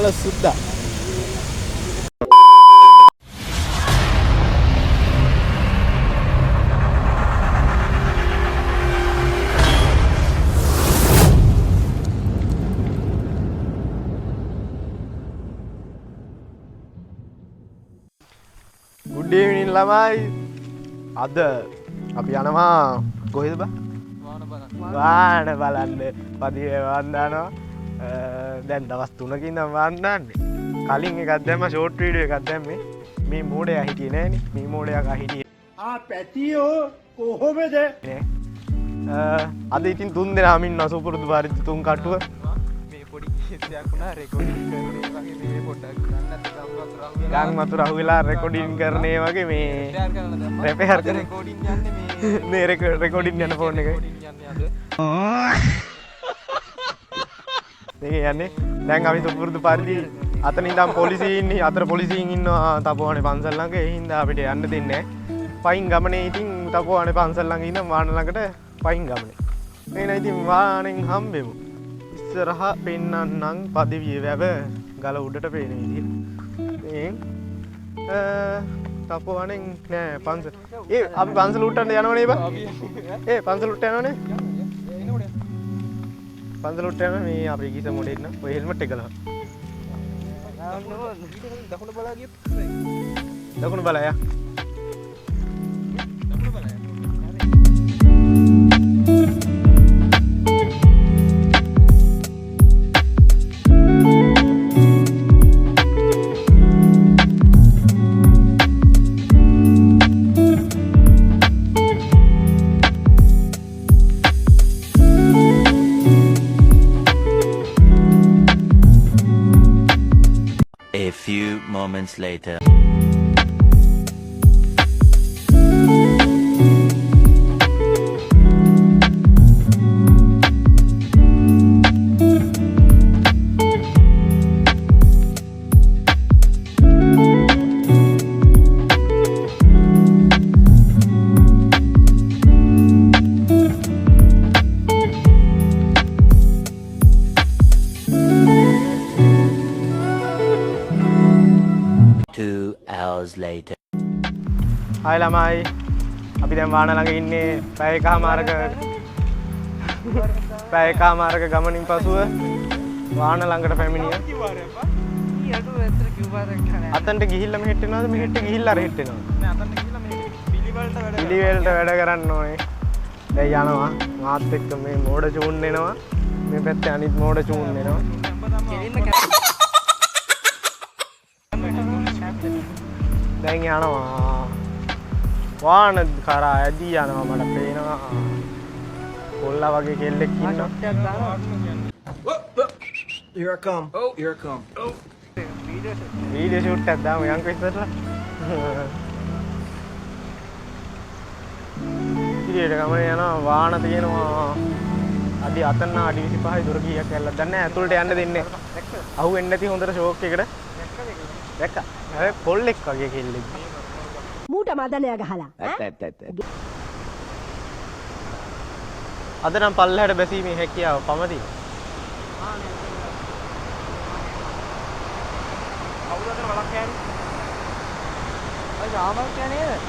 Halo sudah. Good evening lamai. Ada අපි යනවා කොහෙද බා? වාහන බලන්න. පදිවේ වන්දනවා. දැන් දවස් 3කින් ඉඳන් වන්දන්නේ. කලින් එකක් දැම්ම ෂෝට් වීඩියෝ එකක් දැම්මේ. මේ මෝඩයා හිටියේ නෑනේ. මේ මෝඩයා හිටියේ. පැතියෝ කොහොමද? අද ඉතින් 3 දෙනාම ඉන්නවා සුපුරුදු පරිදි 3 කටුව. මේ පොඩි කිසියක් වුණා රෙකෝඩින් කරන්නේ වගේ මේ පොඩ්ඩක් ගම් වතුර අහුවෙලා රෙකෝඩින් කරන්නේ වගේ මේ රෙපෙයාර් කරන රෙකෝඩින් යන්නේ මේ රෙකෝඩින් යන ෆෝන් එකේ මේක යන්නේ දැන් අපි සුපුරුදු පරිදි අතන ඉඳන් පොලිසිය ඉන්නේ අතර පොලිසියෙන් ඉන්නවා තපෝවනේ පන්සල් ළඟ ඒ හින්දා අපිට යන්න දෙන්නේ නැහැ පයින් ගමනේ ඉතින් තපෝවනේ පන්සල් ළඟ ඉඳන් වාහන ළඟට පයින් ගමනේ එනේ ඉතින් වාහනෙන් හම්බෙමු ඉස්සරහ පෙන්නන්නම් පදවිය වැව ගල උඩට පේන විදිහට තපෝවනෙන් නෑ පන්සල් අපි පන්සල් උට්ටන්න යනවනේ බා පන්සල් උට්ට යනවනේ පන්සල් උට්ට යනවා මේ අපි ගිස මොඩේ ඉන්න ඔය හෙල්මට් එක ගලව දකුණ බලා ගියත් දකුණ බලා යා A few moments later. Later. Hai lamai. අපි දැන් වාහන ළඟ ඉන්නේ පැය එකමාරක ගමනින් පසුව වාහන ළඟට පැමිණියා. අතන්ට ගිහිල්ලා මෙහෙට එනවද මෙහෙට ගිහිල්ලා අර හෙට එනවද? නෑ අතන්ට ගිහලා මේ පිළිවෙලට වැඩ කරන්න ඕනේ. දැන් යනවා මාත් එක්ක මේ මෝඩ චූන් එනවා. මේ පැත්තේ අනිත් මෝඩ චූන් එනවා. දැන් යනවා වාහන කරා ඇදී යනවා මට පේනවා කොල්ලා වගේ කෙල්ලෙක් ඉන්නවා Here I come. Here I come. Video shoot එකක් දාමු යන්කෝ ඉස්සරලා ඉතින් ගමනේ යනවා වාහන තියෙනවා අඩි අතන අඩි 25යි දුර කීයක් ඇල්ලක් දන්නේ නැහැ ඇතුළට යන්න දෙන්නේ අහුවෙන්නේ නැති හොඳට ෂෝක් එකකට දැක්කා අර කොල්ලෙක් වගේ කෙල්ලෙක් මූට මදනය ගහලා අද නම් පල්ලෙහාට බැසීමේ හැකියාව පමතියි කවුද අතන වලක් යන්නේ? අය ආමක් යන්නේ නේද?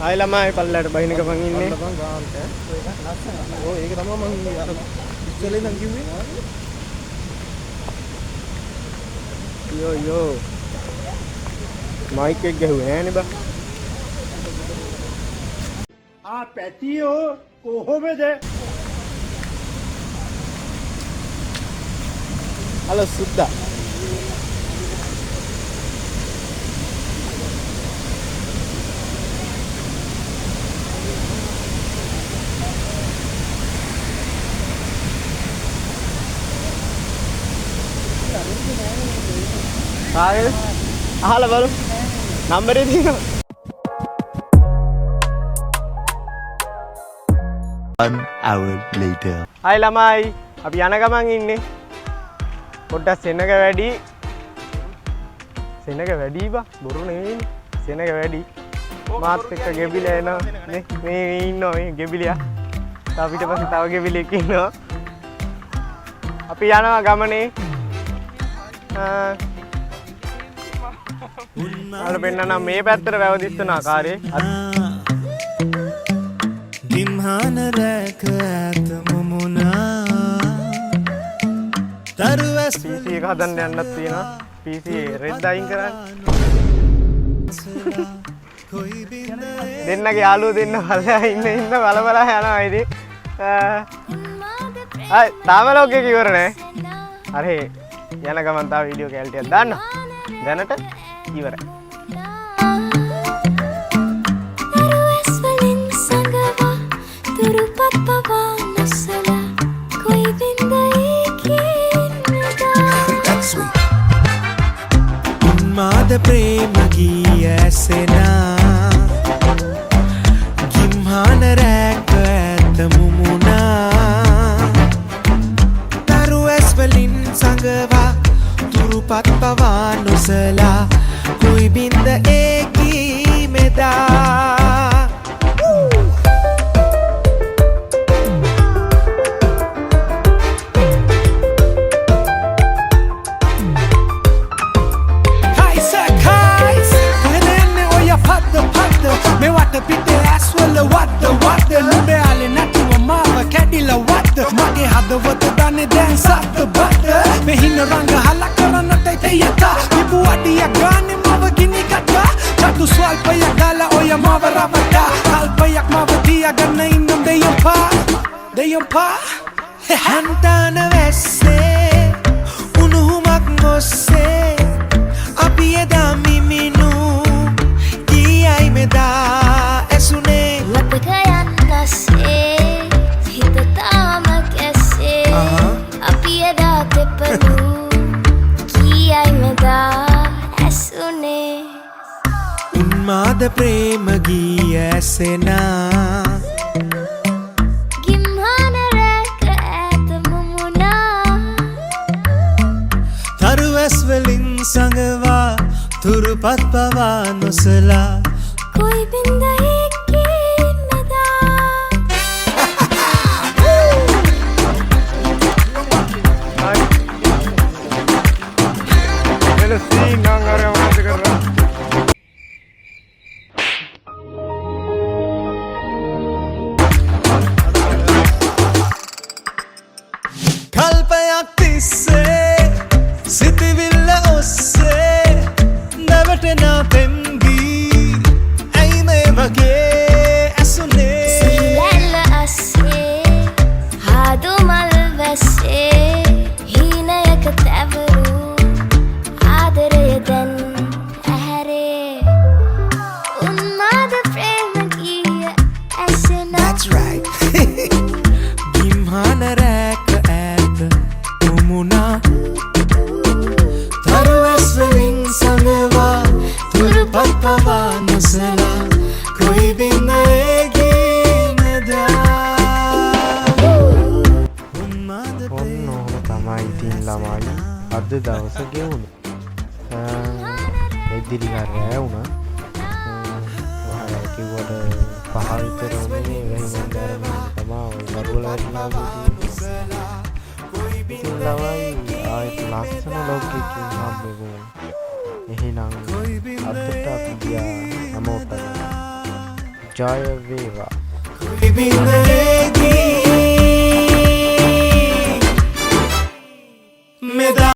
Hai lamai පල්ලෙහාට බහින ගමන් ඉන්නේ ඔව් ඒක තමයි මම අර ඉස්සෙල්ලා ඉඳන් කිව්වේ. යෝ මයික් එක ගැහුවේ නෑනේ බා පැතියෝ කොහොමද? Halo sudah. කාගේද? අහලා බලමු. නම්බරේ තියෙනවා. 1 hour later. හයි ළමයි. අපි යන ගමන් ඉන්නේ. පොඩ්ඩක් සෙනග වැඩි. සෙනග වැඩි බා. බොරු නෙවෙයිනේ. සෙනග වැඩි. මාත් එක්ක ගෙබිලා එනවා. මේ ඉන්නවා මේ ගෙබිලියා. තව පිටපස්සේ තව ගෙබිලියෙක් ඉන්නවා. අපි යනවා ගමනේ. අර පෙන්නනම් මේ පැත්තට වැවදිස්සන ආකාරයේ ගිම්හාන රැක ඇත මුමුණා තරුවස් PC එක හදන්න යන්නත් තියෙනවා. PC රෙඩ් අයින් කරන්න. දෙන්නගේ යාළුවෝ දෙන්න බලලා ඉන්න බල බලා යනවා ඉතින්. තාම ලෝක එක ඉවර නෑ. අරේ යන ගමන් තාම වීඩියෝ කැලිටියක් දාන්න. දැනට ඉවරයි. උන්මාද ප්‍රේම ගී ඇසෙනා ගිම්හාන රැක ඇත මුමුණා තරුවැස් වලින් සඟවා තුරුපත් පවා නොසලා කුයි බින්ද ඒකී මෙදා මෙවට පිටේ ඇස්වල වද්ද නුඹේ ආලේ නැතුව මාව කැඩිලා වද්ද මගේ හදවත දන්නේ දැන් සද්ද බද්ද මෙහින රංග හල කරන්නට තේයකා තිබු අඩියක් ගානේ මව ගිනි කටා චතු ස්වල්පයක් දාලා ඔය මව රවටා කල්පයක් මව තියාගන්න ඉන්නම් දෙයම්පා හන්තාන වැස්සේ උණුහුමක් මොස්සේ අපි එදා මිමිනු කියයි මෙදා ඇසුනේ මතක යන්නසේ හිත තාම කැසේ අපි එදා තෙපලු කියයි මෙදා ඇසුනේ උන්මාද ප්‍රේම ගී ඇසෙනා ගිම්හාන රැක ඇත මුමුණා තරුවැස් වලින් සඟවා තුරුපත් පවා නොසලා කුයි බින්ද ඒකී මෙදා එල සීන් නම් අර මොකද කරන්නේ? කල්පයක් තිස්සේ සිතිවිල්ල ඔස්සේ නැවටෙන පෙම්ගී ඇයි මේ වගේ ඇසුනේ සිලැල්ල අස්සේ හාදු මල් වැස්සේ හීනයක තැවරු ආදරය දැන් ඇහැරේ උන්මාද ප්‍රේම ගිය ඇසෙනා That's right ගිම්හාන රැක ඇත මුමුණා තරුවැස් වලින් සඟවා තුරුපත් පවා නොසලා කුයි බින්ද ඒකී මෙදා උන්මාද ඔන්න ඔහොම තමයි ඉතින් ළමයි අද දවස ගෙවුනේ. එදිරි හරෑ වුණා. ඔයාලා කිව්වට 5 විතර වුණේ වෙයි මන් දැරගෙන තමයි වරුවල වැටලා ඉතින් ළමයි ආයෙත් ලස්සන ලෝකෙකින් හම්බෙමු. එහෙනම් අදට අපි ගියා හැමෝටම ජය වේවා. කුයි බින්ද ඒකී මෙදා